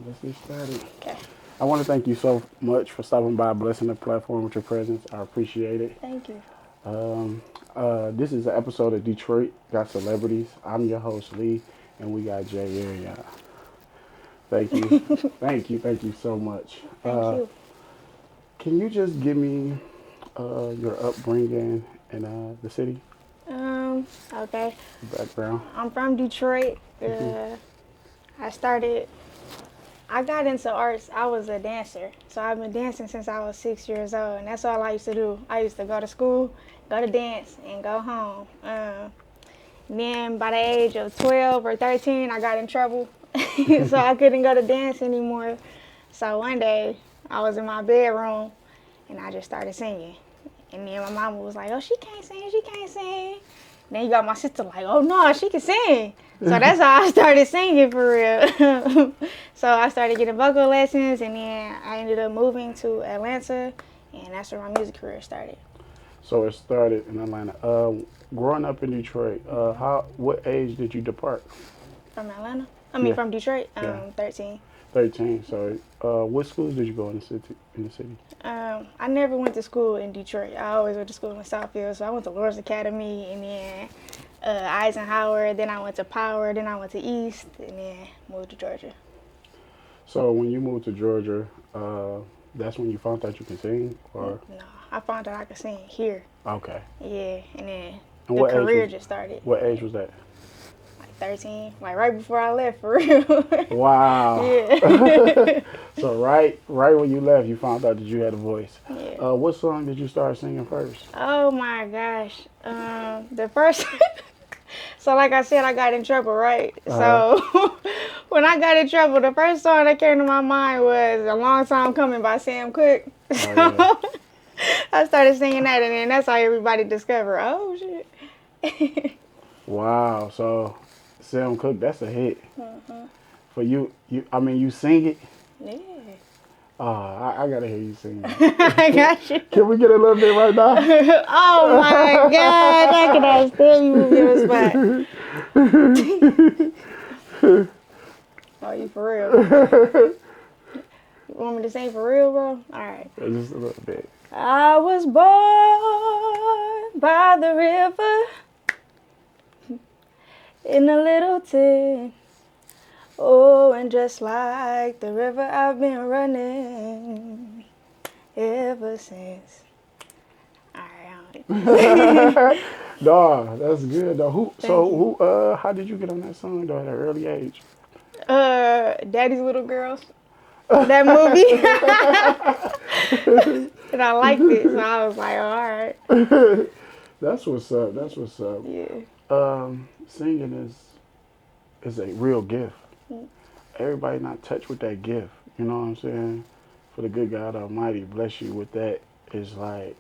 let's get started. Okay. I want to thank you so much for stopping by, blessing the platform with your presence. I appreciate it. Thank you. Um, this is an episode of Detroit Got Celebrities. I'm your host, Lee, and we got Jade Errion. Thank you. Thank you so much. Thank you. Can you just give me your upbringing in the city Okay. background? I'm from Detroit. Hmm. I started, I got into arts. I was a dancer. So I've been dancing since I was 6 years old. And that's all I used to do. I used to go to school, go to dance, and go home. Then by the age of 12 or 13, I got in trouble. So I couldn't go to dance anymore. So one day, I was in my bedroom and I just started singing. And then my mama was like, oh, she can't sing, she can't sing. Then you got my sister like, oh no, she can sing. So that's how I started singing for real. So I started getting vocal lessons and then I ended up moving to Atlanta and that's where my music career started. So it started in Atlanta. Growing up in Detroit, what age did you depart? From Atlanta? Yeah, From Detroit, yeah, 13. 13. So, what schools did you go in the city? In the city? I never went to school in Detroit. I always went to school in Southfield. So I went to Lawrence Academy and then Eisenhower. Then I went to Power. Then I went to East and then moved to Georgia. So when you moved to Georgia, that's when you found out you could sing, or No, I found out I could sing here. okay. Yeah, and then And the career just started. what age was that? Like 13, like right before I left for real. Wow. Yeah. So right when you left, you found out that you had a voice. Yeah. What song did you start singing first? Oh my gosh. The first. So like I said, I got in trouble, right? Uh-huh. So when I got in trouble, the first song that came to my mind was "A Long Time Coming" by Sam Cooke. Oh yeah. So I started singing that, and then that's how everybody discovered. Oh shit. Wow. So Sam Cooke, that's a hit Mhm. for you. I mean, you sing it. Yeah. I gotta hear you sing I it. got you. Can we get a little bit right now? Oh my God! I can understand you moving your spot. Oh, you for real? You want me to sing for real, bro? All right. Just a little bit. I was born by the river in a little tent. Oh, and just like the river, I've been running ever since. All right. Dog, that's good. Dog. Thank you. How did you get on that song though at an early age? Daddy's Little Girls. That movie. And I liked it, so I was like, all right. That's what's up. That's what's up. Yeah. Singing is a real gift. Mm. Everybody not touched with that gift. You know what I'm saying? For the good God Almighty bless you with that is like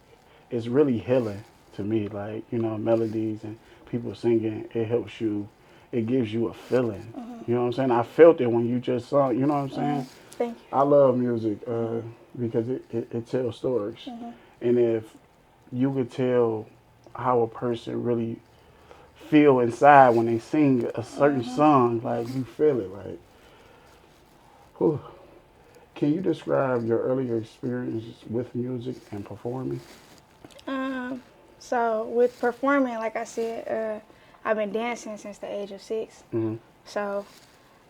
it's really healing to me. Like melodies and people singing, it helps you. It gives you a feeling. You know what I'm saying? I felt it when you just sung. You know what I'm saying? Thank you. I love music because it tells stories. And if you could tell how a person really feel inside when they sing a certain song, like you feel it, like, whew. Can you describe your earlier experiences with music and performing? So with performing, like I said, I've been dancing since the age of 6. Mm-hmm. So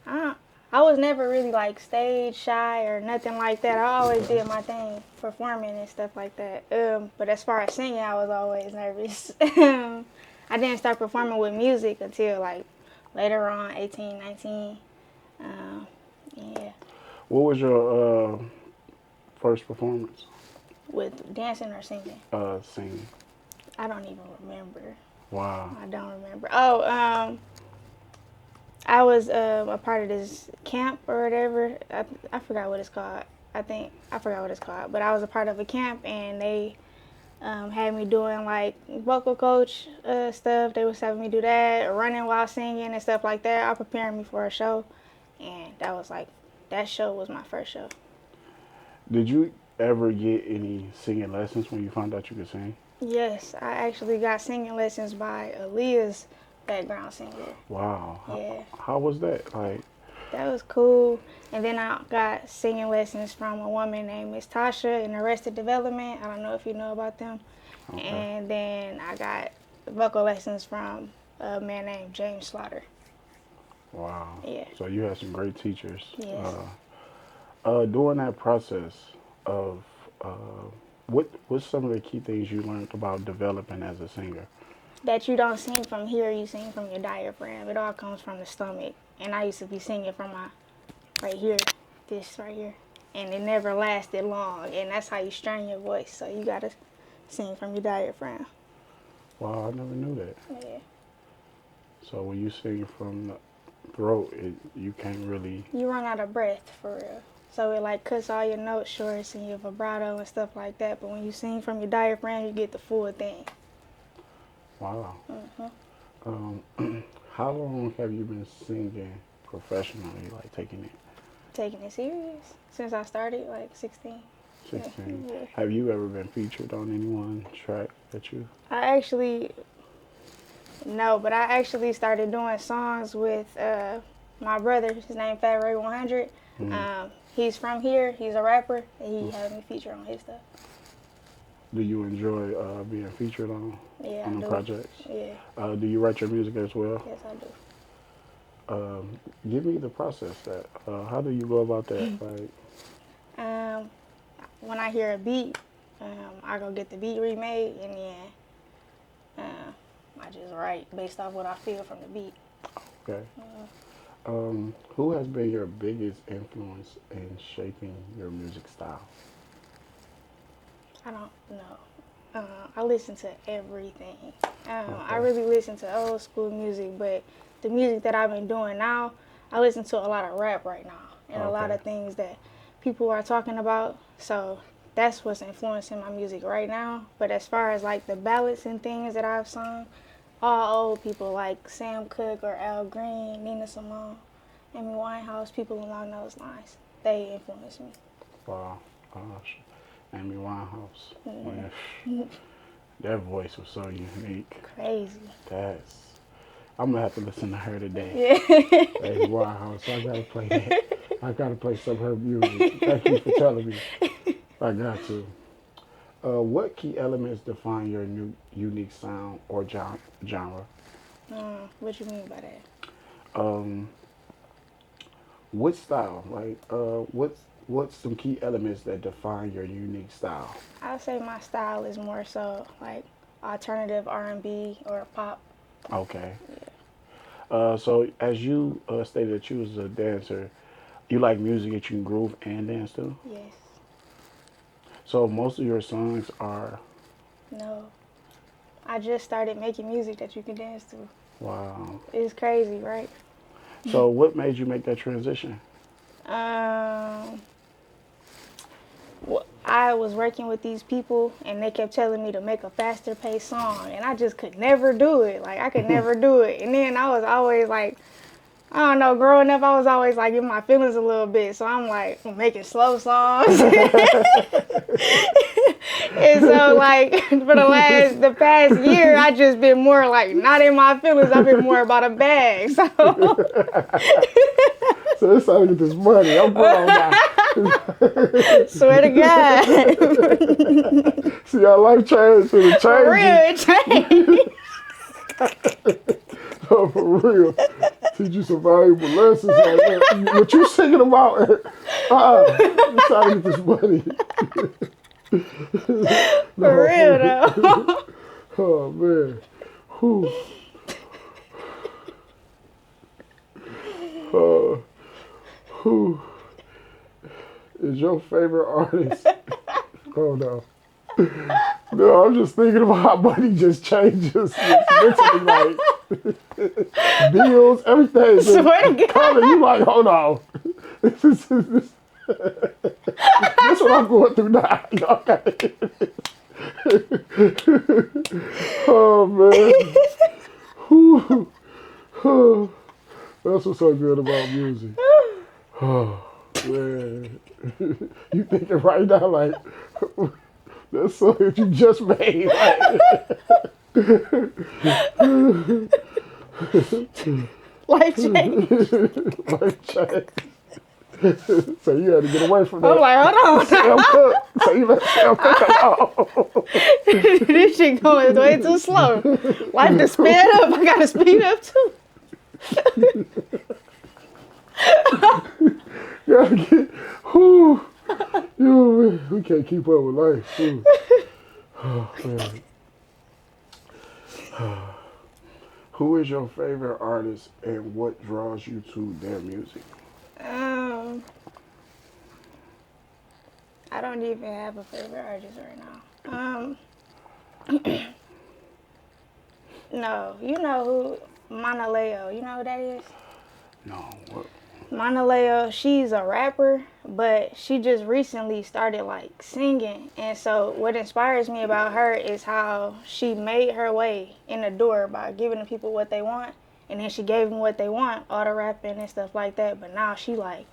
I, I was never really like stage shy or nothing like that. I always did my thing, performing and stuff like that. But as far as singing, I was always nervous. I didn't start performing with music until like later on, 18, 19. Yeah, What was your first performance with dancing or singing. singing? I don't even remember. Wow. I don't remember. Oh, I was a part of this camp or whatever. I forgot what it's called. I forgot what it's called. But I was a part of a camp and they had me doing like vocal coach stuff. They was having me do that, running while singing and stuff like that. All preparing me for a show. And that show was my first show. Did you ever get any singing lessons when you found out you could sing? Yes, I actually got singing lessons by Aaliyah's background singer. Wow. Yeah. How was that? Like, That was cool. And then I got singing lessons from a woman named Miss Tasha in Arrested Development. I don't know if you know about them. Okay. And then I got vocal lessons from a man named James Slaughter. Wow. Yeah. So you had some great teachers. Yes. During that process of what's some of the key things you learned about developing as a singer? That you don't sing from here, you sing from your diaphragm. It all comes from the stomach. And I used to be singing from my right here, this right here. And it never lasted long. And that's how you strain your voice. So you gotta sing from your diaphragm. Wow, I never knew that. Yeah. So when you sing from the throat, you can't really. You run out of breath for real. So it like cuts all your notes short and your vibrato and stuff like that. But when you sing from your diaphragm, you get the full thing. Wow. How long have you been singing professionally, like taking it serious since I started, like 16. 16? Yeah. Have you ever been featured on any one track that you? No, but I actually started doing songs with my brother. His name Fat Ray 100. He's from here. He's a rapper, and he had me featured on his stuff. Do you enjoy being featured on the projects? Yeah. Do you write your music as well? Yes, I do. Give me the process. How do you go about that? Like, when I hear a beat, I go get the beat remade, and then I just write based off what I feel from the beat. Okay. Who has been your biggest influence in shaping your music style? I don't know. I listen to everything. I really listen to old school music, but the music that I've been doing now, I listen to a lot of rap right now and a lot of things that people are talking about. So that's what's influencing my music right now. But as far as like the ballads and things that I've sung, all old people like Sam Cooke or Al Green, Nina Simone, Amy Winehouse, people along those lines, they influence me. Wow. Amy Winehouse. Man, that voice was so unique. Crazy. I'm gonna have to listen to her today. Yeah. Amy Winehouse. I gotta play that. I gotta play some of her music. Thank you for telling me. I got to. What key elements define your new unique sound or genre? What you mean by that? What style? Like, what's some key elements that define your unique style? I would say my style is more so like alternative R&B or pop. Okay. So as you stated that you was a dancer, you like music that you can groove and dance to? Yes. So most of your songs are? No. I just started making music that you can dance to. Wow. It's crazy, right? So what made you make that transition? I was working with these people, and they kept telling me to make a faster paced song, and I just could never do it. Like, I could never do it. And then I was always like, I don't know, growing up, I was always like in my feelings a little bit. So I'm like, I'm making slow songs. And so like for the past year, I just been more like not in my feelings. I've been more about a bag. So, so it's how I get this money. I'm grown now. Swear to God. See, our life changed. For real, it changed. Oh, for real. Teach you some valuable lessons like that. What you singing about? It's how to get this money. For real, though. Oh, man. Whew. Who is your favorite artist? Oh, no. No, I'm just thinking about how money just changes. Mentally, like, bills, everything. Swear to God. Colin, you like, hold on. This what I'm going through now. Oh, man. That's what's so good about music. Oh, man. You thinking right now, like, that's song that you just made. Life changed. Life change. So you had to get away from that. I'm like, hold Sam on. Cooke. So you let Sam Cooke alone. This shit going way too slow. Life to speed up. I gotta speed up too. You gotta get, whew, we can't keep up with life. Whew. Oh, man. Who is your favorite artist and what draws you to their music? I don't even have a favorite artist right now. No, you know who Monaleo, you know who that is? No, what? Monaleo, she's a rapper, but she just recently started like singing. And so what inspires me about her is how she made her way in the door by giving the people what they want. And then she gave them what they want, all the rapping and stuff like that. But now she like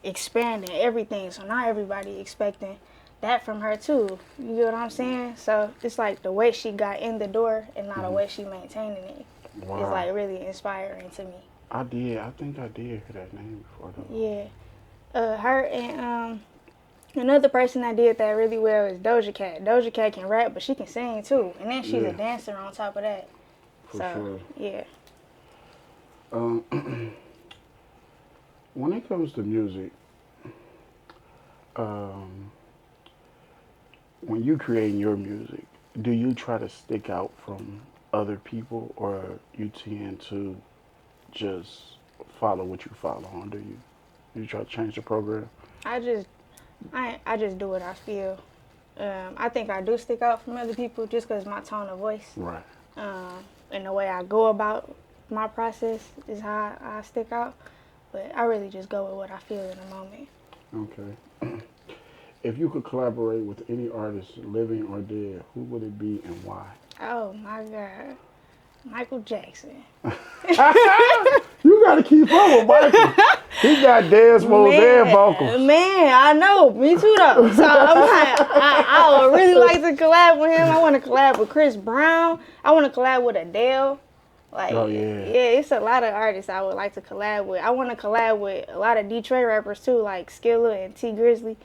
expanding everything. So now everybody expecting that from her too. You get what I'm saying? So it's like the way she got in the door and not the way she maintaining it. Wow. It's like really inspiring to me. I think I did hear that name before though. Yeah. Her and another person that did that really well is Doja Cat. Doja Cat can rap, but she can sing too. And then she's a dancer on top of that. For sure. Yeah. When it comes to music, when you creating your music, do you try to stick out from other people or you tend to just follow what you follow on? Do you try to change the program? I just do what I feel. I think I do stick out from other people just because my tone of voice. Right. And the way I go about my process is how I stick out. But I really just go with what I feel in the moment. Okay. If you could collaborate with any artist, living or dead, who would it be and why? Oh my God. Michael Jackson. You got to keep up with Michael. He got dance moves and vocals. Man, I know. Me too, though. So I'm like, I would really like to collab with him. I want to collab with Chris Brown. I want to collab with Adele. Like, Oh, yeah. Yeah, it's a lot of artists I would like to collab with. I want to collab with a lot of Detroit rappers, too, like Skilla and T Grizzly.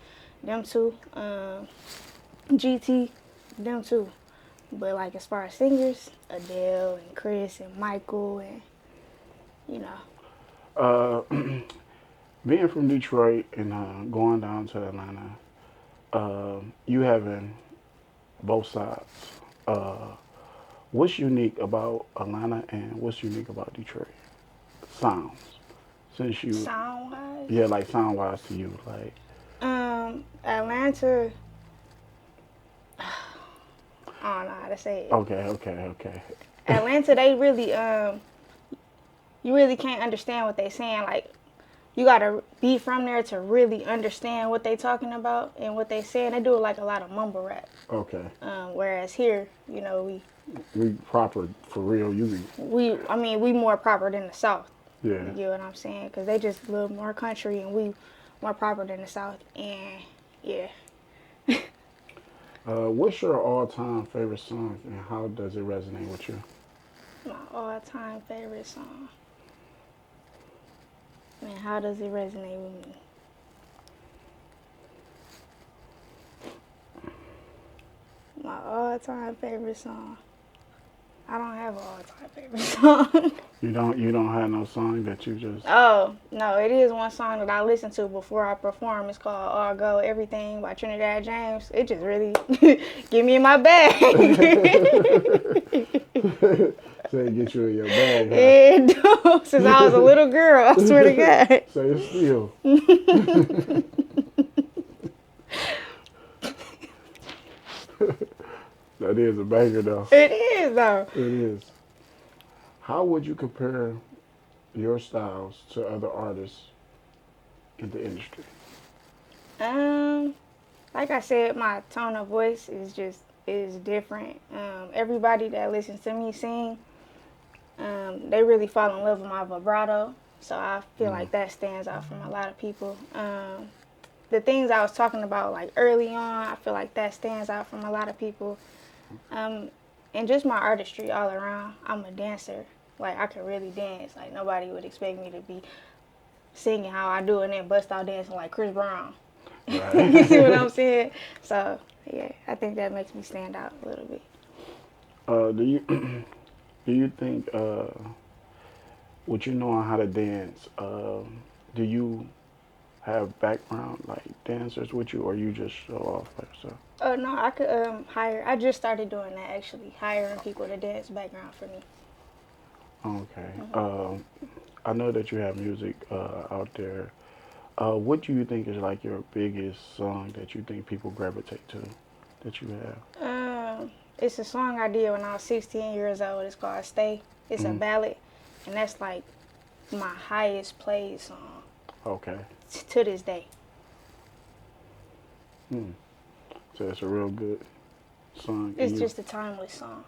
Them two. GT. Them two. But, like, as far as singers, Adele and Chris and Michael and, you know. Being from Detroit and going down to Atlanta, you having both sides. What's unique about Atlanta and what's unique about Detroit? Sounds. Since you Sound-wise? Yeah, like sound wise to you, like Atlanta. I don't know how to say it. Okay. Atlanta, they really you really can't understand what they saying. Like, you gotta be from there to really understand what they talking about and what they saying. They do like a lot of mumble rap. Okay. Whereas here, you know, We proper for real. we more proper than the South. Yeah. You get what I'm saying? Because they just a little more country and we more proper than the South. And yeah. What's your all-time favorite song and how does it resonate with you? My all-time favorite song. Man, how does it resonate with me? My all-time favorite song. I don't have an all-time favorite song. You don't have no song that you just. Oh, no, it is one song that I listen to before I perform. It's called All Go Everything by Trinidad James. It just really get me in my bag. So it gets you in your bag. Huh? It do. Since I was a little girl, I swear to God. So it's still. That is a banger though. It is though. It is. How would you compare your styles to other artists in the industry? Like I said, my tone of voice is different. Everybody that listens to me sing, they really fall in love with my vibrato. So I feel like that stands out from a lot of people. The things I was talking about like early on, I feel like that stands out from a lot of people. And just my artistry all around. I'm a dancer. Like, I can really dance. Like, nobody would expect me to be singing how I do and then bust out dancing like Chris Brown. Right. You see what I'm saying? So, yeah, I think that makes me stand out a little bit. Do you do you think with you knowing how to dance, do you have background like dancers with you, or you just show off by yourself? Oh, no, I could hire. I just started doing that, actually, hiring people to dance background for me. Okay. Mm-hmm. I know that you have music out there. What do you think is like your biggest song that you think people gravitate to that you have? It's a song I did when I was 16 years old. It's called Stay. It's a Mm. ballad, and that's like my highest played song Okay. to this day. Hmm. So it's a real good song. And It's you just a timeless song.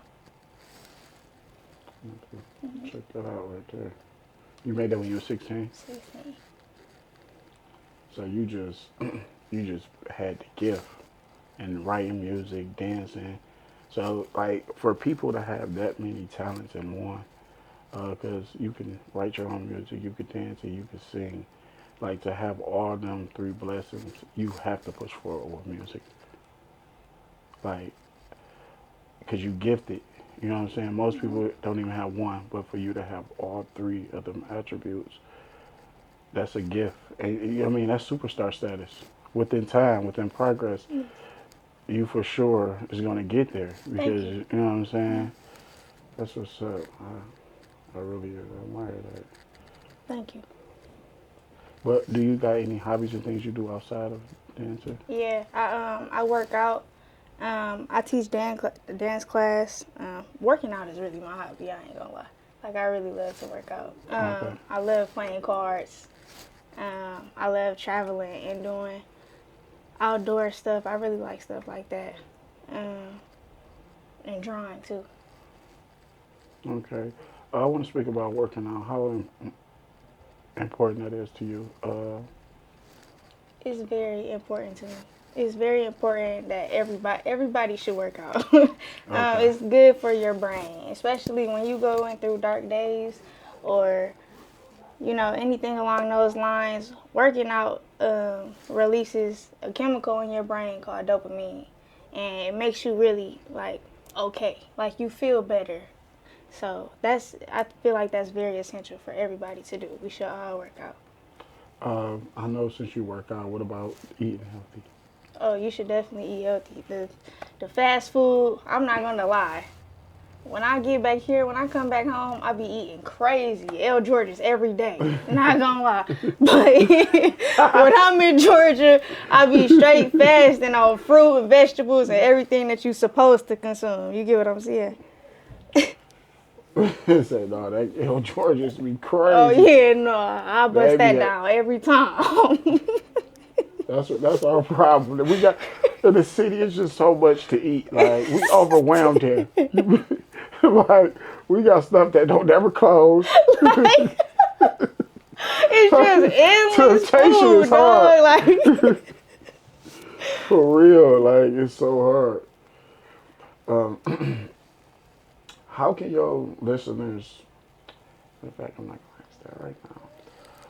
check that out right there. You made that when you were 16. 16. So you just you just had the gift and writing music, dancing. So like for people to have that many talents in one, because you can write your own music, you could dance, and you could sing. Like to have all them three blessings, you have to push forward with music. Like, because you gifted. You know what I'm saying? Most people don't even have one, but for you to have all three of them attributes, that's a gift. And I mean, that's superstar status. Within time, within progress, you for sure is going to get there Thank because you. you know what I'm saying. That's what's up. I really admire that. Thank you. But do you got any hobbies and things you do outside of dancing? Yeah, I work out. I teach dance class. Working out is really my hobby. I ain't gonna lie. Like, I really love to work out. Okay. I love playing cards. I love traveling and doing outdoor stuff. I really like stuff like that. And drawing too. Okay. I want to speak about working out. How important that is to you. It's very important to me. It's very important that everybody should work out. Okay. It's good for your brain, especially when you going through dark days or anything along those lines. Working out releases a chemical in your brain called dopamine, and it makes you really like okay, like you feel better. So I feel like that's very essential for everybody to do. We should all work out. I know since you work out, what about eating healthy? Oh, you should definitely eat healthy. The fast food, I'm not gonna lie. When I get back here, when I come back home, I be eating crazy L Georges every day. Not gonna lie, but when I'm in Georgia, I be straight fasting on fruit and vegetables and everything that you supposed to consume. You get what I'm saying? Say no, that L George used to be Oh crazy. yeah, no, I bust Baby, that down every time. that's our problem. We got in the city. It's just so much to eat. Like we overwhelmed here. Like we got stuff that don't ever close. Like, it's just endless Temptation food, is hard. dog. Like, For real, like it's so hard. How can your listeners? In fact, I'm not gonna ask that right now.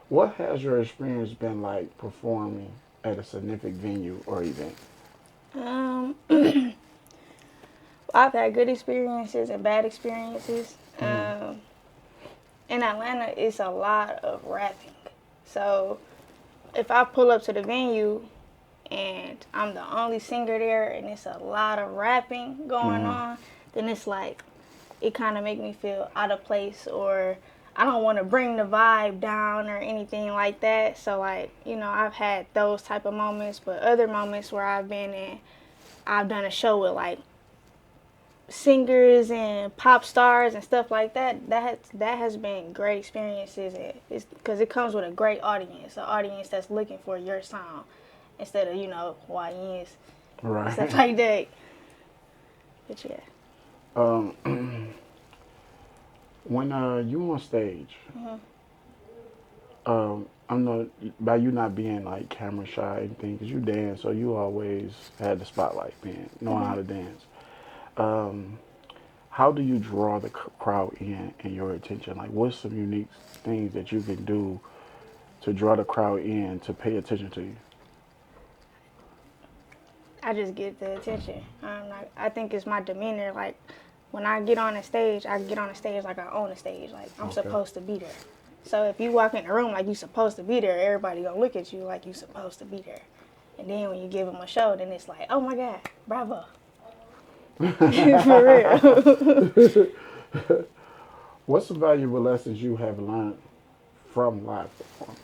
What has your experience been like performing at a significant venue or event? um, I've had good experiences and bad experiences. Mm. In Atlanta, it's a lot of rapping. So if I pull up to the venue and I'm the only singer there and it's a lot of rapping going Mm-hmm. on, then it's like it kind of make me feel out of place, or I don't want to bring the vibe down or anything like that. So like, I've had those type of moments, but other moments where I've done a show with like singers and pop stars and stuff like that. That has been great experiences. It's because it comes with a great audience, an audience that's looking for your sound instead of YNs and stuff Right. like that. But yeah. Um, when you on stage, Mhm. I'm not by you not being like camera shy and things, 'cause you dance, so you always had the spotlight, being knowing how Mhm. to dance. Um, how do you draw the crowd in and your attention? Like, what's some unique things that you can do to draw the crowd in to pay attention to you? I just get the attention. I think it's my demeanor. Like when I get on a stage, I get on a stage like I own a stage. Like I'm supposed to be there. So if you walk in the room like you supposed to be there, everybody gonna look at you like you supposed to be there. And then when you give them a show, then it's like, oh my God, bravo. For real. What's some valuable lessons you have learned from live performance?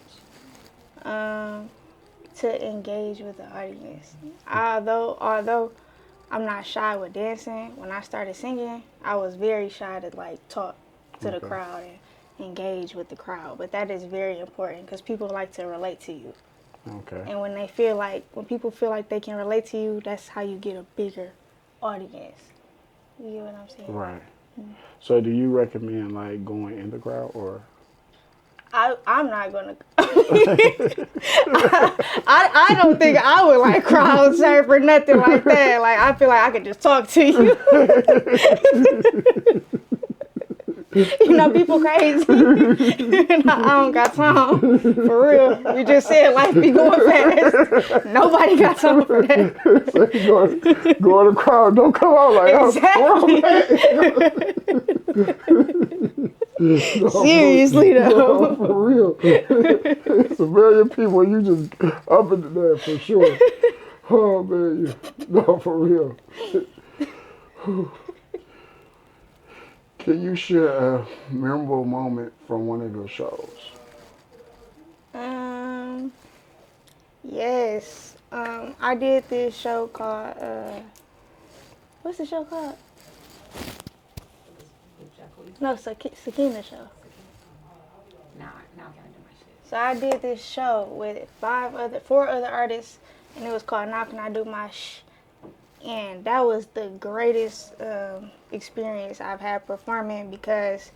To engage with the audience. Although I'm not shy with dancing, when I started singing, I was very shy to like talk to the crowd and engage with the crowd. But that is very important because people like to relate to you. Okay. And when people feel like they can relate to you, that's how you get a bigger audience. You get what I'm saying? Right. So do you recommend like going in the crowd or? I'm not gonna. I don't think I would like crowd surf or nothing like that. Like I feel like I could just talk to you. You know, people crazy. I don't got time. For real. We just said life be going fast. Nobody got time for that. So you go in the crowd, don't come out like, exactly. No, seriously though. No, for real. It's a million people, you just up into there for sure. Oh man, no, for real. Can you share a memorable moment from one of your shows? Yes. I did this show called what's the show called? No, Sakina show. Now I gotta do my shit. So I did this show with four other artists, and it was called Now Can I Do My Shh? And that was the greatest experience I've had performing because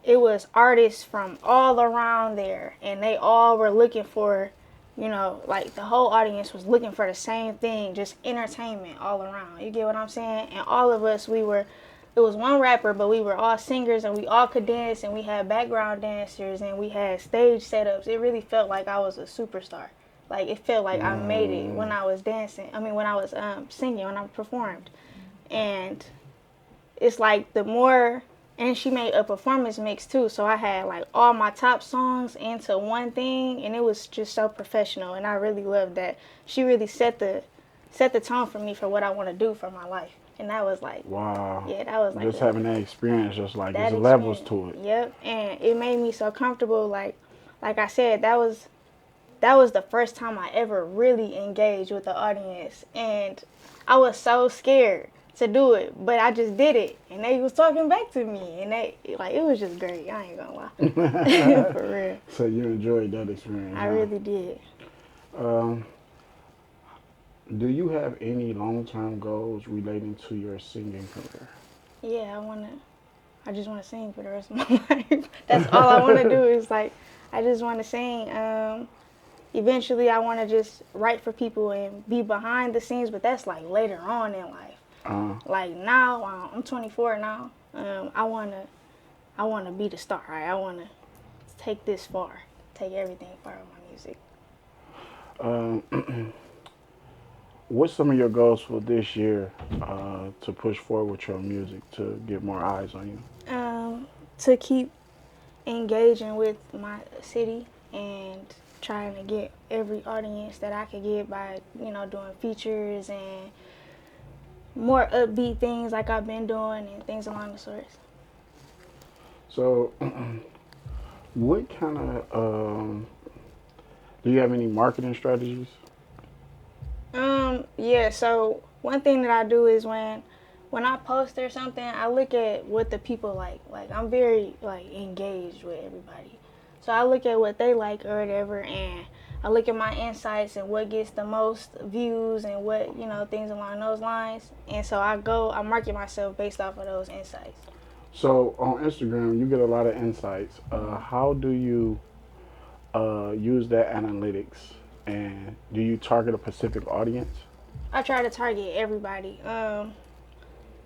it was artists from all around there, and they all were looking for, you know, like the whole audience was looking for the same thing, just entertainment all around. You get what I'm saying? And all of us, it was one rapper, but we were all singers and we all could dance and we had background dancers and we had stage setups. It really felt like I was a superstar. Like it felt like I made it when I was dancing. I mean, when I was singing, when I performed. And it's like and she made a performance mix too. So I had like all my top songs into one thing and it was just so professional. And I really loved that. She really set the tone for me for what I want to do for my life. And that was like, wow. Yeah, that was like just having that experience, just like there's experience. Levels to it. Yep, and it made me so comfortable. Like I said, that was the first time I ever really engaged with the audience, and I was so scared to do it, but I just did it, and they was talking back to me, and it was just great. I ain't gonna lie, for real. So you enjoyed that experience? I really did. Do you have any long-term goals relating to your singing career? Yeah, I just want to sing for the rest of my life. That's all I want to do is like, I just want to sing. Eventually, I want to just write for people and be behind the scenes, but that's like later on in life. Like now, I'm 24 now. I wanna be the star. Right? I wanna take this far, take everything far with my music. What's some of your goals for this year to push forward with your music to get more eyes on you? To keep engaging with my city and trying to get every audience that I could get by, doing features and more upbeat things like I've been doing and things along the sorts. So, what kind of, do you have any marketing strategies? Yeah, so one thing that I do is when I post or something, I look at what the people like. Like, I'm very, engaged with everybody. So I look at what they like or whatever, and I look at my insights and what gets the most views and what, things along those lines. And so I market myself based off of those insights. So on Instagram, you get a lot of insights. How do you use that analytics? And do you target a specific audience? I try to target everybody.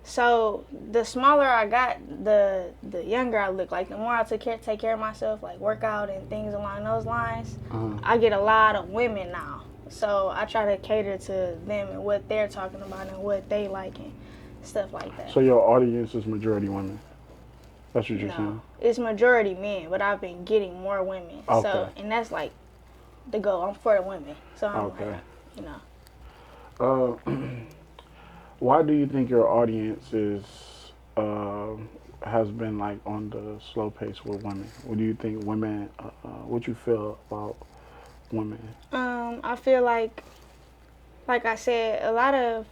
So the smaller I got, the younger I look. Like the more I take care of myself, like work out and things along those lines, I get a lot of women now. So I try to cater to them and what they're talking about and what they like and stuff like that. So your audience is majority women. That's what you're No, saying. it's majority men, but I've been getting more women. Okay. So and that's like the goal. I'm for the women. So I'm Okay. like, you know. Why do you think your audience is has been like on the slow pace with women? What do you think women? What you feel about women? I feel like I said, a lot of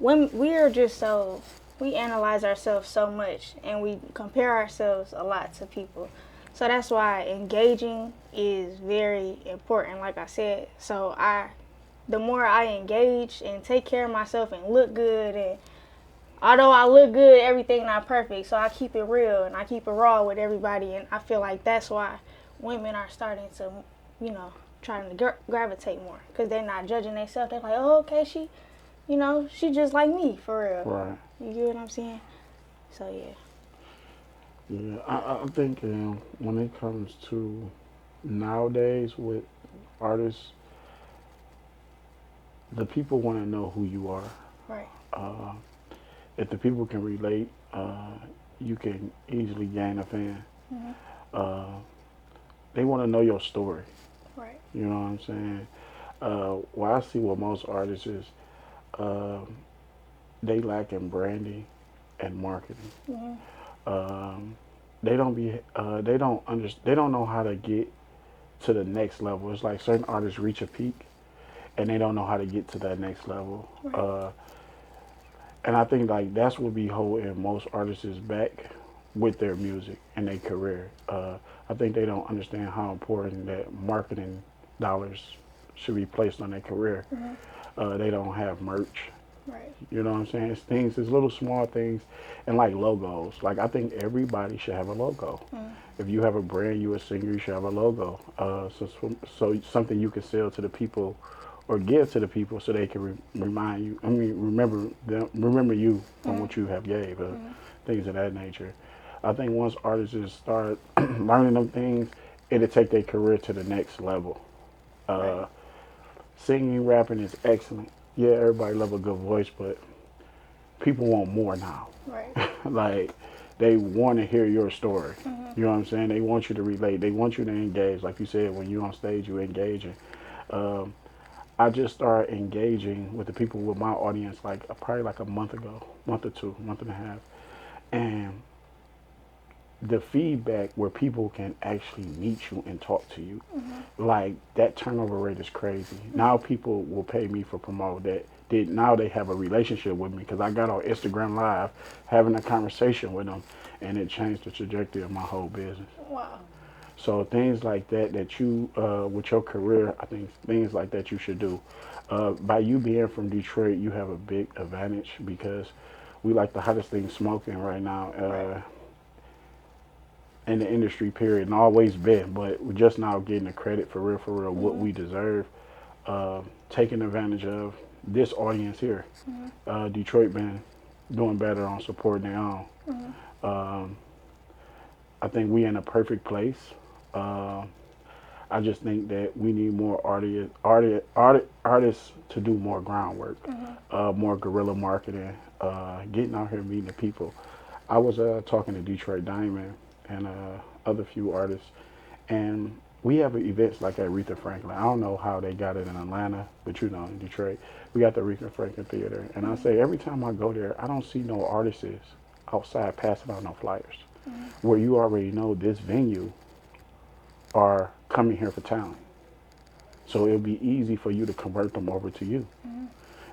women, we are just so, we analyze ourselves so much and we compare ourselves a lot to people. So that's why engaging is very important, like I said. So the more I engage and take care of myself and look good, and although I look good, everything not perfect, so I keep it real and I keep it raw with everybody, and I feel like that's why women are starting to, you know, trying to gravitate more, because they're not judging themselves. They're like, oh, okay, she, you know, she just like me, for real. Right. You get what I'm saying? So, yeah. Yeah, I think when it comes to nowadays with artists, the people want to know who you are. Right. If the people can relate, you can easily gain a fan. Uh, they want to know your story. Right. You know what I'm saying? What I see with most artists is they lack in branding and marketing. They don't be they don't know how to get to the next level. It's like certain artists reach a peak and they don't know how to get to that next level. Right. And I think like that's what be holding most artists back with their music and their career. I think they don't understand how important that marketing dollars should be placed on their career. They don't have merch. Right. You know what I'm saying? It's things, it's little small things, and like logos. Like I think everybody should have a logo. If you have a brand, you a singer, you should have a logo. So something you can sell to the people, or give to the people, so they can remind you. I mean, remember them, remember you on what you have gave, things of that nature. I think once artists just start learning them things, it'll take their career to the next level. Right. Singing, rapping is excellent. Yeah, everybody love a good voice, but people want more now. Right. Like they want to hear your story. You know what I'm saying? They want you to relate. They want you to engage. Like you said, when you're on stage, you engaging. I just started engaging with the people with my audience like probably like a month ago, month or two, month and a half, and the feedback where people can actually meet you and talk to you, like that turnover rate is crazy. Now people will pay me for promote that. Now they have a relationship with me because I got on Instagram Live having a conversation with them, and it changed the trajectory of my whole business. Wow. So things like that you, with your career, I think things like that you should do. By you being from Detroit, you have a big advantage because we like the hottest thing smoking right now. Right. In the industry, period, and always been, but we're just now getting the credit for real, what we deserve, taking advantage of this audience here. Detroit been doing better on supporting their own. I think we in a perfect place. I just think that we need more artists to do more groundwork, more guerrilla marketing, getting out here meeting the people. I was talking to Detroit Diamond and other few artists, and we have events like at Aretha Franklin. I don't know how they got it in Atlanta, but you know, in Detroit, we got the Aretha Franklin Theater. And I say every time I go there, I don't see no artists outside passing out no flyers, where you already know this venue are coming here for talent. So it'll be easy for you to convert them over to you.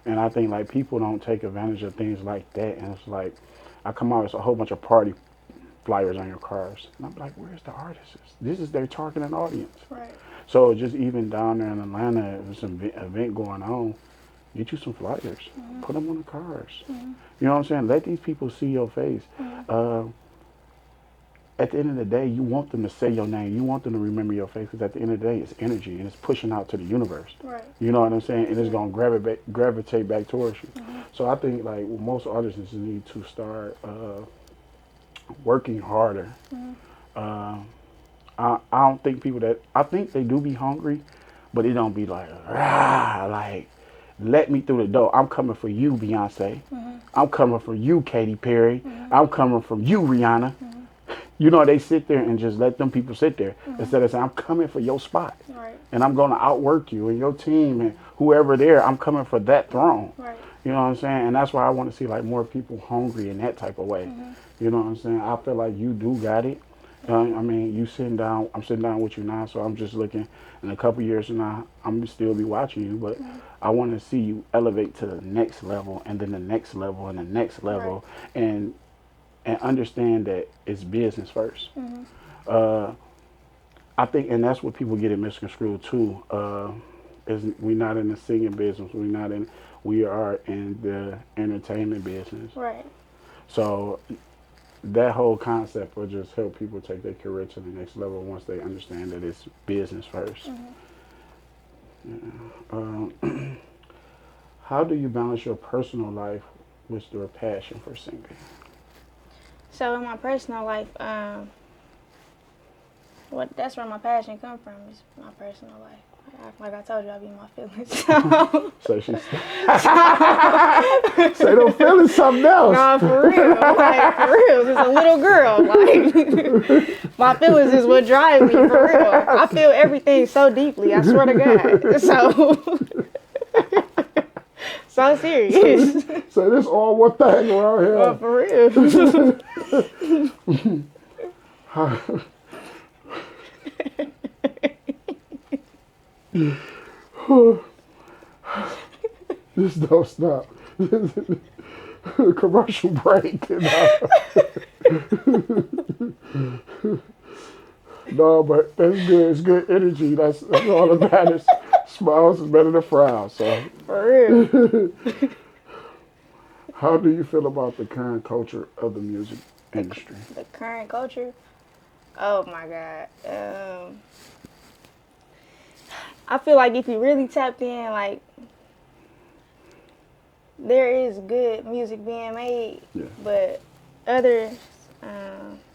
And I think like people don't take advantage of things like that. And it's like, I come out, it's a whole bunch of party flyers on your cars. And I'm like, where's the artists? This is their targeting audience. Right. So just even down there in Atlanta, there's some event going on. Get you some flyers. Put them on the cars. You know what I'm saying? Let these people see your face. at the end of the day, you want them to say your name. You want them to remember your face because at the end of the day, it's energy and it's pushing out to the universe. Right. You know what I'm saying? And it's going to gravitate back towards you. So I think like most artists need to start working harder. I don't think people that I think they do be hungry, but it don't be like rah, like let me through the door. I'm coming for you, Beyonce. I'm coming for you, Katy Perry. I'm coming from you, Rihanna. You know, they sit there and just let them people sit there instead of saying, I'm coming for your spot. Right. And I'm going to outwork you and your team and whoever there. I'm coming for that throne. Right. You know what I'm saying? And that's why I want to see like more people hungry in that type of way. You know what I'm saying? I feel like you do got it. I mean, you sitting down, I'm sitting down with you now, so I'm just looking in a couple years from now, I'm going to still be watching you, but I want to see you elevate to the next level and then the next level and the next level and understand that it's business first. I think, and that's what people get it misconstrued too. Is we're not in the singing business. We are in the entertainment business. Right. So that whole concept will just help people take their career to the next level once they understand that it's business first. How do you balance your personal life with your passion for singing? So in my personal life, that's where my passion comes from, is my personal life. Like I told you, I be in my feelings. So she's say them feelings something else. No, for real. Like, for real. Just a little girl. Like, my feelings is what drives me, for real. I feel everything so deeply, I swear to God. So serious. So this all one thing around here. Oh, for real. This don't stop. Commercial break. No, but that's good. It's good energy. That's all that matters. Smiles is better than frowns. So. For real. How do you feel about the current culture of the music industry? The current culture? Oh my God. I feel like if you really tapped in, like, there is good music being made, but others,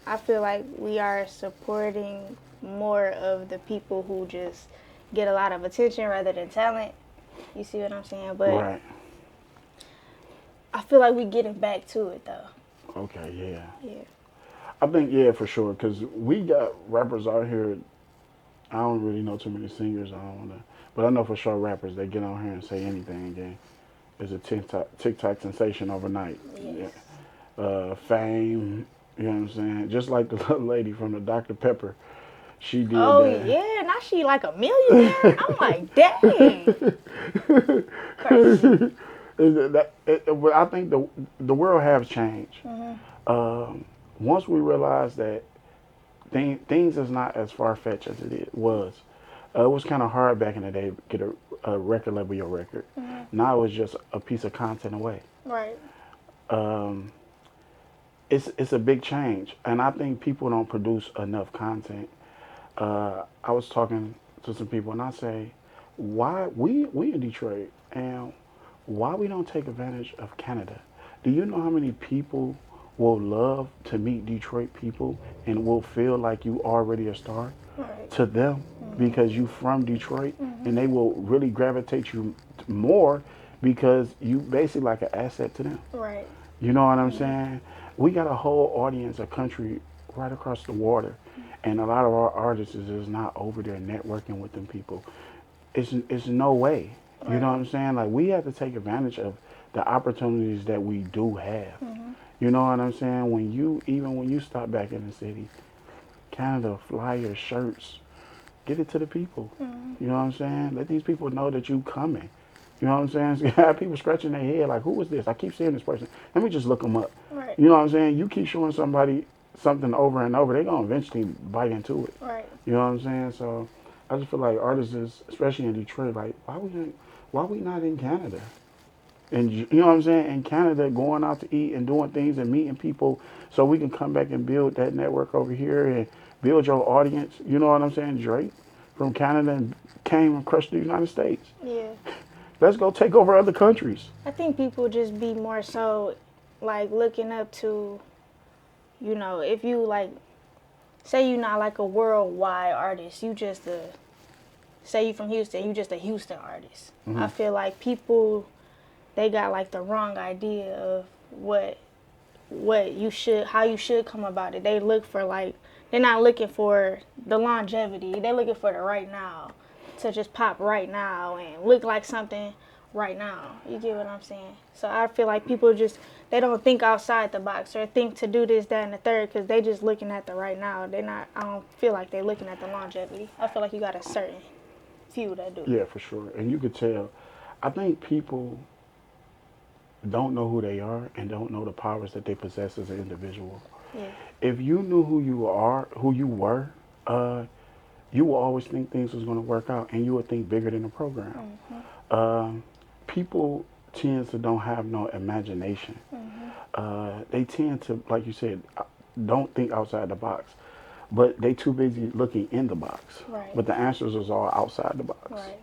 I feel like we are supporting more of the people who just get a lot of attention rather than talent. You see what I'm saying? But right. I feel like we're getting back to it, though. Okay, yeah. Yeah. I think, yeah, for sure, because we got rappers out here. I don't really know too many singers. I don't want to, but I know for sure rappers, they get on here and say anything again. It's a TikTok sensation overnight. Yes. Fame, you know what I'm saying? Just like the little lady from the Dr. Pepper. She did Oh, that. yeah. Now she like a millionaire. I'm like, dang. Crazy. But I think the world has changed. Once we realize that things is not as far-fetched as was. It was kind of hard back in the day to get a record label your record. Now it's just a piece of content away. Right. It's a big change, and I think people don't produce enough content. I was talking to some people, and I say, why we in Detroit, and why we don't take advantage of Canada? Do you know how many people will love to meet Detroit people and will feel like you already a star to them because you from Detroit, and they will really gravitate you more because you basically like an asset to them. Right. You know what I'm saying? We got a whole audience, a country right across the water, and a lot of our artists is not over there networking with them people. It's no way. You know what I'm saying? Like, we have to take advantage of the opportunities that we do have. You know what I'm saying? When you stop back in the city, Canada, flyers, shirts, get it to the people. You know what I'm saying? Let these people know that you coming. You know what I'm saying? Have people scratching their head like, who is this? I keep seeing this person. Let me just look them up. Right. You know what I'm saying? You keep showing somebody something over and over, they're going to eventually bite into it. Right. You know what I'm saying? So I just feel like artists, especially in Detroit, like, why we not in Canada? And you know what I'm saying? In Canada, going out to eat and doing things and meeting people so we can come back and build that network over here and build your audience. You know what I'm saying? Drake from Canada and came and crushed the United States. Yeah. Let's go take over other countries. I think people just be more so like looking up to, if you like, say you're not like a worldwide artist, you just say you from Houston, you just a Houston artist. I feel like people, they got like the wrong idea of how you should come about it. They look for like, they're not looking for the longevity. They're looking for the right now, to just pop right now and look like something right now. You get what I'm saying? So I feel like people just, they don't think outside the box or think to do this, that, and the third, because they just looking at the right now. I don't feel like they're looking at the longevity. I feel like you got a certain few that do. Yeah, for sure. And you could tell. I think people don't know who they are and don't know the powers that they possess as an individual. Yeah. If you knew who you were, you will always think things was going to work out, and you would think bigger than the program. People tend to don't have no imagination. They tend to, like you said, don't think outside the box, but they too busy looking in the box. Right. But the answers is all outside the box. Right.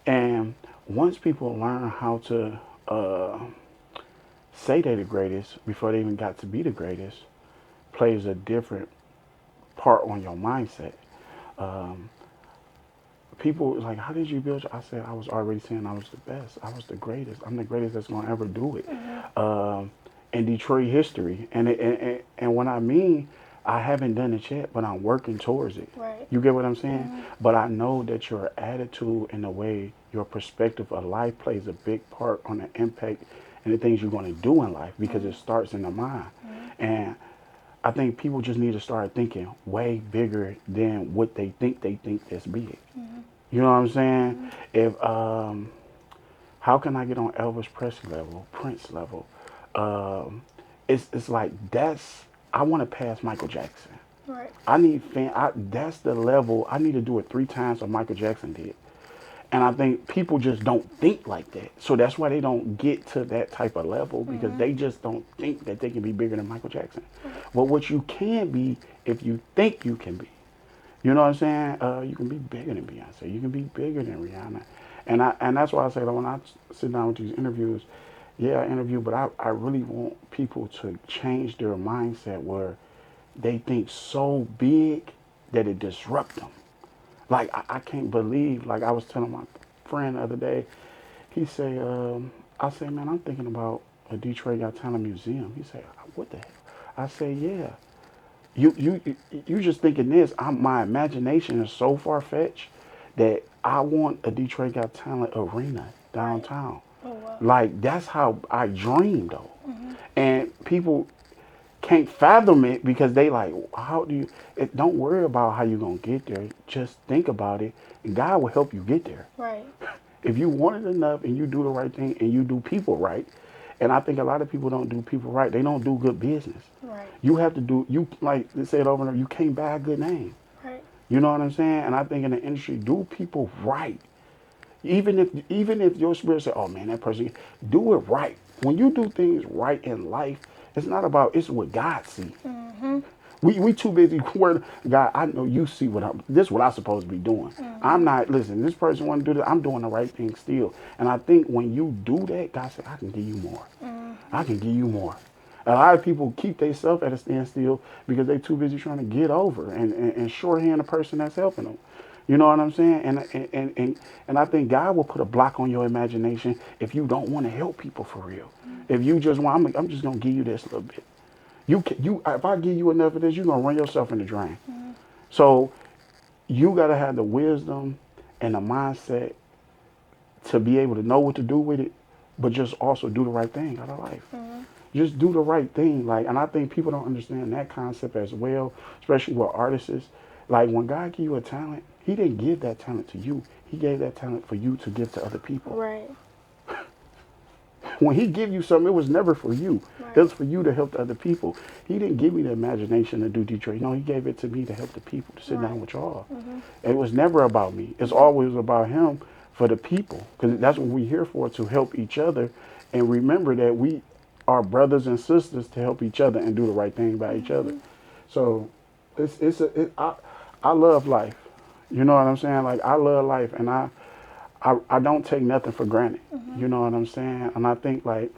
And once people learn how to say they're the greatest before they even got to be the greatest, plays a different part on your mindset. People like, how did you build I said, I was already saying I was the best. I was the greatest. I'm the greatest that's going to ever do it. In Detroit history. And when I mean, I haven't done it yet, but I'm working towards it. Right. You get what I'm saying? But I know that your attitude and the way your perspective of life plays a big part on the impact and the things you're going to do in life, because it starts in the mind. And I think people just need to start thinking way bigger than what they think that's big. You know what I'm saying? If how can I get on Elvis Presley level, Prince level? It's like I want to pass Michael Jackson. Right. I need that's the level. I need to do it 3 times what Michael Jackson did. And I think people just don't think like that. So that's why they don't get to that type of level, because they just don't think that they can be bigger than Michael Jackson. But what you can be, if you think you can be, you know what I'm saying? You can be bigger than Beyonce. You can be bigger than Rihanna. And that's why I say that when I sit down with these interviews, yeah, I interview, but I really want people to change their mindset where they think so big that it disrupts them. Like, I can't believe, like I was telling my friend the other day, he say, I say, man, I'm thinking about a Detroit Got Talent museum. He said, what the hell? I say, yeah. You just thinking this. My imagination is so far-fetched that I want a Detroit Got Talent arena downtown. Oh, wow. Like, that's how I dream, though. And people can't fathom it because they like, how do you, don't worry about how you're going to get there. Just think about it, and God will help you get there. Right. If you want it enough and you do the right thing and you do people right, and I think a lot of people don't do people right. They don't do good business. Right. You have to do, like they say it over and over, you can't buy a good name. Right. You know what I'm saying? And I think in the industry, do people right. Even if your spirit say, oh man, that person, do it right. When you do things right in life, it's not about, it's what God sees. We too busy worrying, God, I know you see this is what I'm supposed to be doing. I'm not, listen, this person want to do this, I'm doing the right thing still. And I think when you do that, God said, I can give you more. I can give you more. A lot of people keep themselves at a standstill because they too busy trying to get over and shorthand the person that's helping them. You know what I'm saying? And I think God will put a block on your imagination if you don't want to help people for real. If you just want, I'm just gonna give you this little bit. If I give you enough of this, you're gonna run yourself in the drain. So you gotta have the wisdom and the mindset to be able to know what to do with it, but just also do the right thing out of life. Just do the right thing. Like, and I think people don't understand that concept as well, especially with artists. Like, when God give you a talent, He didn't give that talent to you. He gave that talent for you to give to other people. Right. When He give you something, it was never for you. Right. It was for you to help the other people. He didn't give me the imagination to do Detroit. No, He gave it to me to help the people, to sit down with y'all. It was never about me. It's always about Him for the people. Because that's what we're here for, to help each other and remember that we are brothers and sisters to help each other and do the right thing by each other. So I love life. You know what I'm saying? Like I love life, and I don't take nothing for granted. You know what I'm saying? And I think like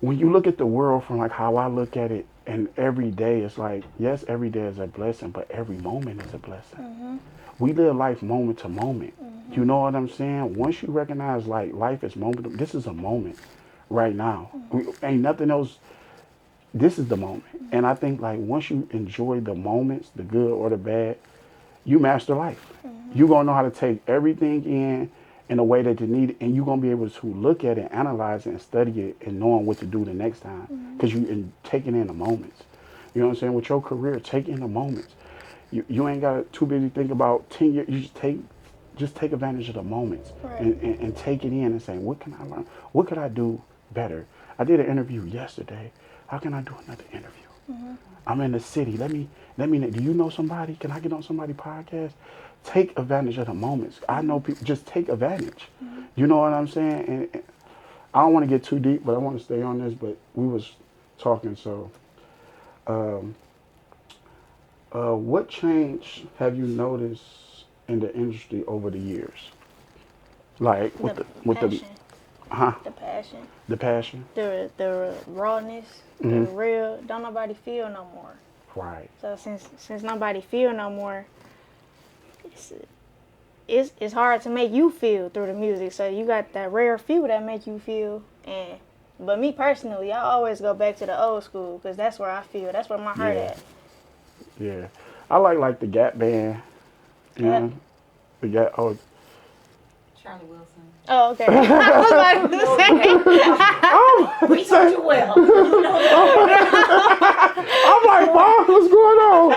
when you look at the world from like how I look at it, and every day it's like, yes, every day is a blessing, but every moment is a blessing. We live life moment to moment. You know what I'm saying? Once you recognize like life is moment, this is a moment right now. Ain't nothing else. This is the moment. And I think like once you enjoy the moments, the good or the bad, you master life. You're gonna know how to take everything in a way that you need it, and you're gonna be able to look at it, analyze it, and study it, and knowing what to do the next time because you taking in the moments. You know what I'm saying? With your career, take in the moments. You ain't got too busy think about 10 years. You just take advantage of the moments Right. and take it in and say, what can I learn? What could I do better? I did an interview yesterday. How can I do another interview? I'm in the city. Let me. Do you know somebody? Can I get on somebody's podcast? Take advantage of the moments. I know people. Just take advantage. You know what I'm saying? And I don't want to get too deep, but I want to stay on this. But we was talking. So, what change have you noticed in the industry over the years? Like with passion. huh? The passion. The passion. The rawness. The real. Don't nobody feel no more. Right. So since nobody feel no more, it's hard to make you feel through the music. So you got that rare few that make you feel. But me personally, I always go back to the old school because that's where I feel. That's where my heart Yeah. at. Yeah. I like the Gap Band. You know, the Gap. Oh, Charlie Wilson. Oh, okay. I was about to say. We told you well. I'm like, Mom, what's going on?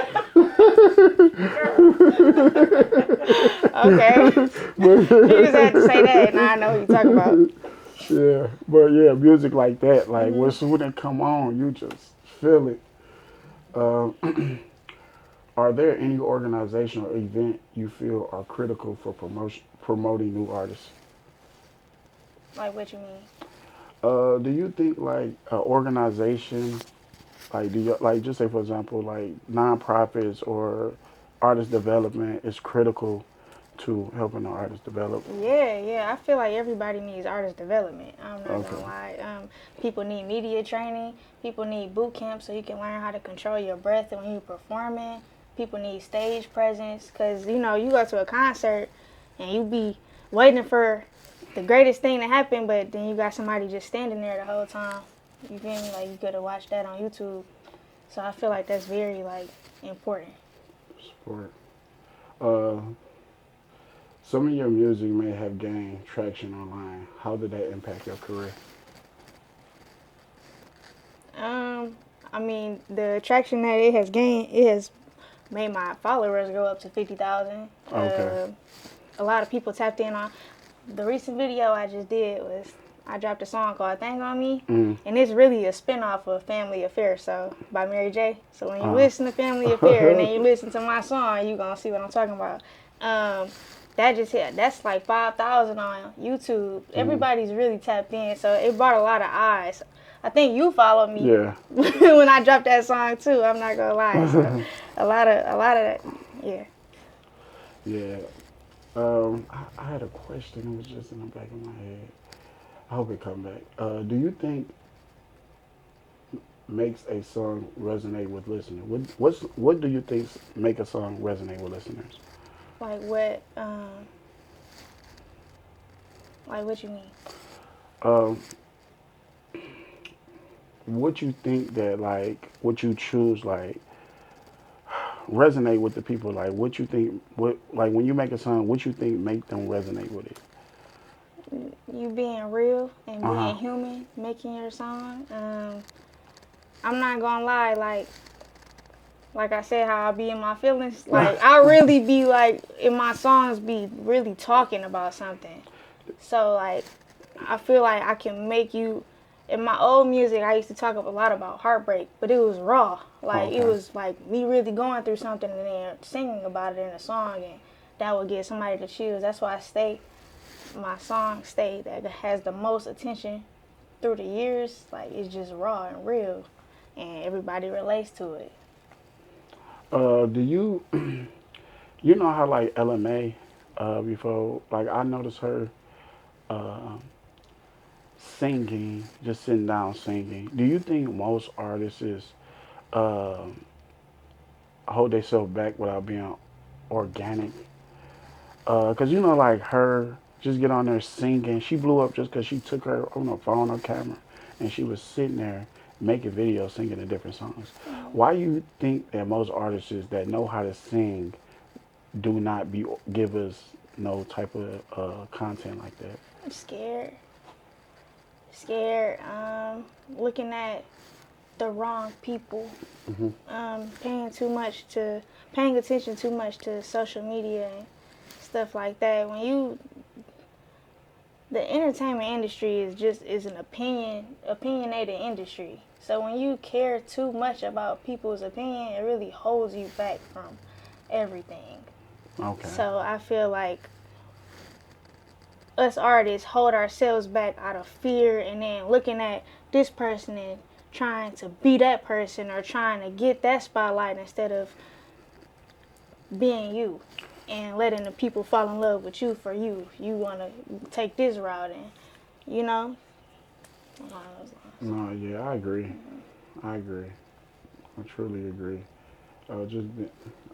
Okay. You just had to say that, and I know what you're talking about. Yeah, but yeah, music like that, like when it come on, you just feel it. Are there any organization or event you feel are critical for promoting new artists? Like what you mean? Do you think like an organization, like do you like just say for example like nonprofits or artist development is critical to helping the artist develop? Yeah. I feel like everybody needs artist development. I'm not Okay. gonna lie. People need media training. People need boot camp so you can learn how to control your breath when you're performing. People need stage presence because you go to a concert and you be waiting for the greatest thing to happen, but then you got somebody just standing there the whole time. You feel me? Like you could have watched that on YouTube. So I feel like that's very like important. Sport. Uh, some of your music may have gained traction online. How did that impact your career? I mean, the traction that it has gained, it has made my followers go up to 50,000. Okay. A lot of people tapped in on the recent video I just did was I dropped a song called "Thing on Me," and it's really a spinoff of "Family Affair," so by Mary J. So when you listen to "Family Affair" and then you listen to my song, you gonna see what I'm talking about. That just hit. That's like 5,000 on YouTube. Everybody's really tapped in, so it brought a lot of eyes. I think you followed me Yeah. when I dropped that song too. I'm not gonna lie. So a lot of that, yeah. Yeah. I had a question. It was just in the back of my head. I hope it come back. Do you think makes a song resonate with listeners? What do you think make a song resonate with listeners? Like what? Like what you mean? Um, what you think that like what you choose like resonate with the people? Like what you think? What like when you make a song? What you think make them resonate with it? You being real and being Uh-huh. human, making your song. I'm not gonna lie, like I said, how I be in my feelings. Like I really be like in my songs, be really talking about something. So like, I feel like I can make you. In my old music, I used to talk a lot about heartbreak, but it was raw. Like it Okay. was like me really going through something and then singing about it in a song, and that would get somebody to choose. That's why my song stay that has the most attention through the years, like it's just raw and real, and everybody relates to it. Do you you know how like LMA before like I noticed her uh, singing, just sitting down singing. Do you think most artists uh, hold themselves back without being organic? Cause you know like her just get on there singing. She blew up just cause she took her on her phone or camera and she was sitting there making videos singing the different songs. Why you think that most artists that know how to sing do not give us no type of content like that? I'm scared. Scared. Looking at the wrong people. Hmm. Paying attention too much to social media and stuff like that. The entertainment industry is an opinionated industry. So when you care too much about people's opinion, it really holds you back from everything. Okay. So I feel like us artists hold ourselves back out of fear, and then looking at this person and trying to be that person or trying to get that spotlight instead of being you and letting the people fall in love with you for you. You want to take this route, and you know, along those lines. No, yeah, I agree. I agree. I truly agree. Just,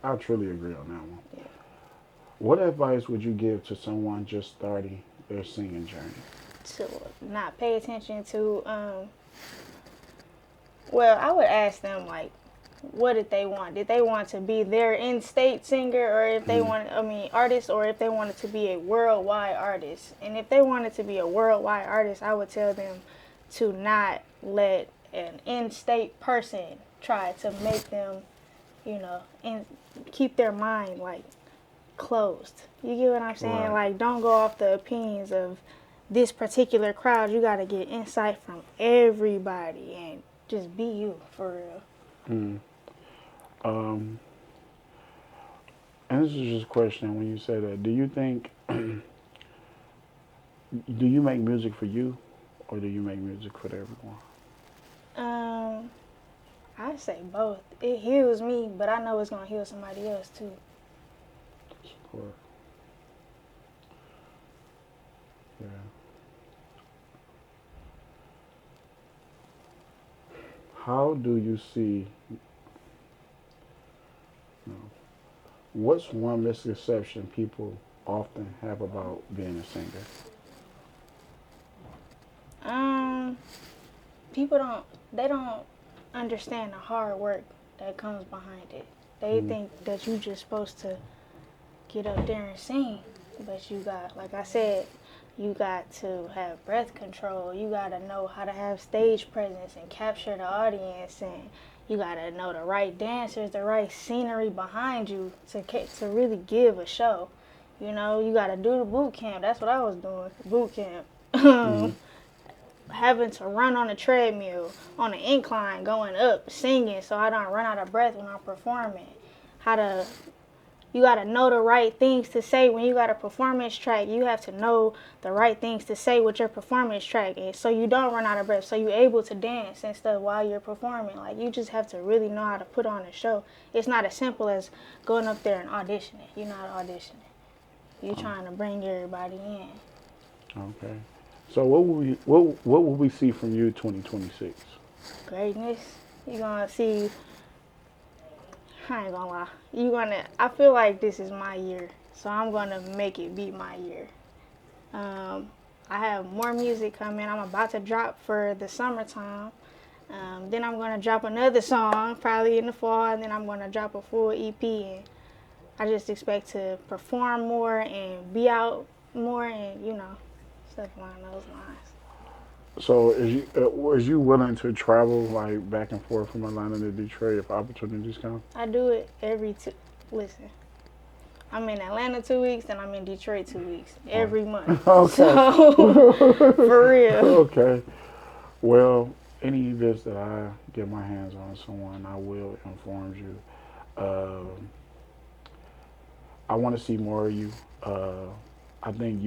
I truly agree on that one. Yeah. What advice would you give to someone just starting their singing journey? To not pay attention to, well, I would ask them like, what did they want? Did they want to be their in-state singer, or if they wanted, artist, or if they wanted to be a worldwide artist? And if they wanted to be a worldwide artist, I would tell them to not let an in-state person try to make them, and keep their mind like closed. You get what I'm saying? Right. Like, don't go off the opinions of this particular crowd. You got to get insight from everybody and just be you for real. Mm. And this is just a question when you say that. Do you think, do you make music for you or do you make music for everyone? I say both. It heals me, but I know it's gonna heal somebody else too. Or, yeah. How do you see, no, what's one misconception people often have about being a singer? People don't understand the hard work that comes behind it. They think that you just supposed to get up there and sing, but you got, like I said, you got to have breath control. You got to know how to have stage presence and capture the audience, and you got to know the right dancers, the right scenery behind you to really give a show. You know, you got to do the boot camp. That's what I was doing, boot camp. Having to run on a treadmill, on an incline, going up, singing so I don't run out of breath when I'm performing. You got to know the right things to say when you got a performance track. You have to know the right things to say with your performance track, and so you don't run out of breath, so you're able to dance and stuff while you're performing. Like, you just have to really know how to put on a show. It's not as simple as going up there and auditioning. You're not auditioning. You're trying to bring everybody in. Okay. So what will we see from you 2026? Greatness. You're going to see, I ain't gonna lie. I feel like this is my year, so I'm gonna make it be my year. I have more music coming. I'm about to drop for the summertime. Then I'm gonna drop another song probably in the fall, and then I'm gonna drop a full EP. And I just expect to perform more and be out more, and stuff along those lines. So is you willing to travel like back and forth from Atlanta to Detroit if opportunities come? I do it listen, I'm in Atlanta 2 weeks and I'm in Detroit 2 weeks every month. Okay. So, for real. Okay. Well, any events that I get my hands on someone, I will inform you. I want to see more of you. I think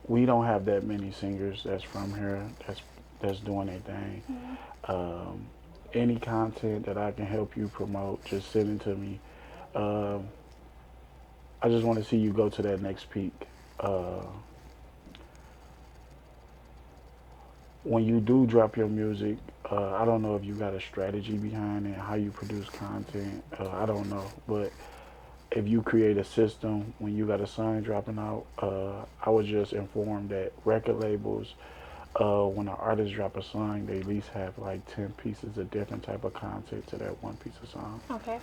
we don't have that many singers that's from here that's doing their thing. Um, any content that I can help you promote, just send it to me. Um, I just want to see you go to that next peak. Uh, when you do drop your music, I don't know if you got a strategy behind it, how you produce content. I don't know, but if you create a system when you got a song dropping out, I was just informed that record labels, when an artist drop a song, they at least have like 10 pieces of different type of content to that one piece of song. Okay.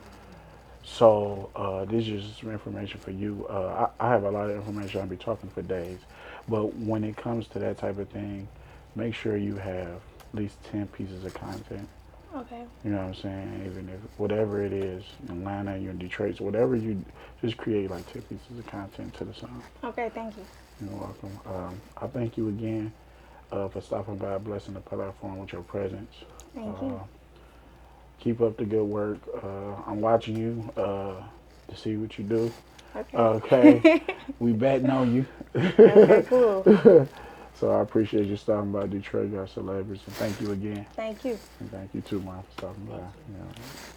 So this is just some information for you. I have a lot of information. I'll be talking for days, but when it comes to that type of thing, make sure you have at least 10 pieces of content. Okay. You know what I'm saying? Even if whatever it is, in Atlanta, you're in Detroit, so whatever you just create like 10 pieces of content to the song. Okay. Thank you. You're welcome. I thank you again for stopping by, blessing the platform with your presence. Thank you. Keep up the good work. I'm watching you to see what you do. Okay. Okay, we betting on you. Okay. Cool. So I appreciate you stopping by, Detroit, our celebrities, and thank you again. Thank you. And thank you too, Mom, for stopping by. You know.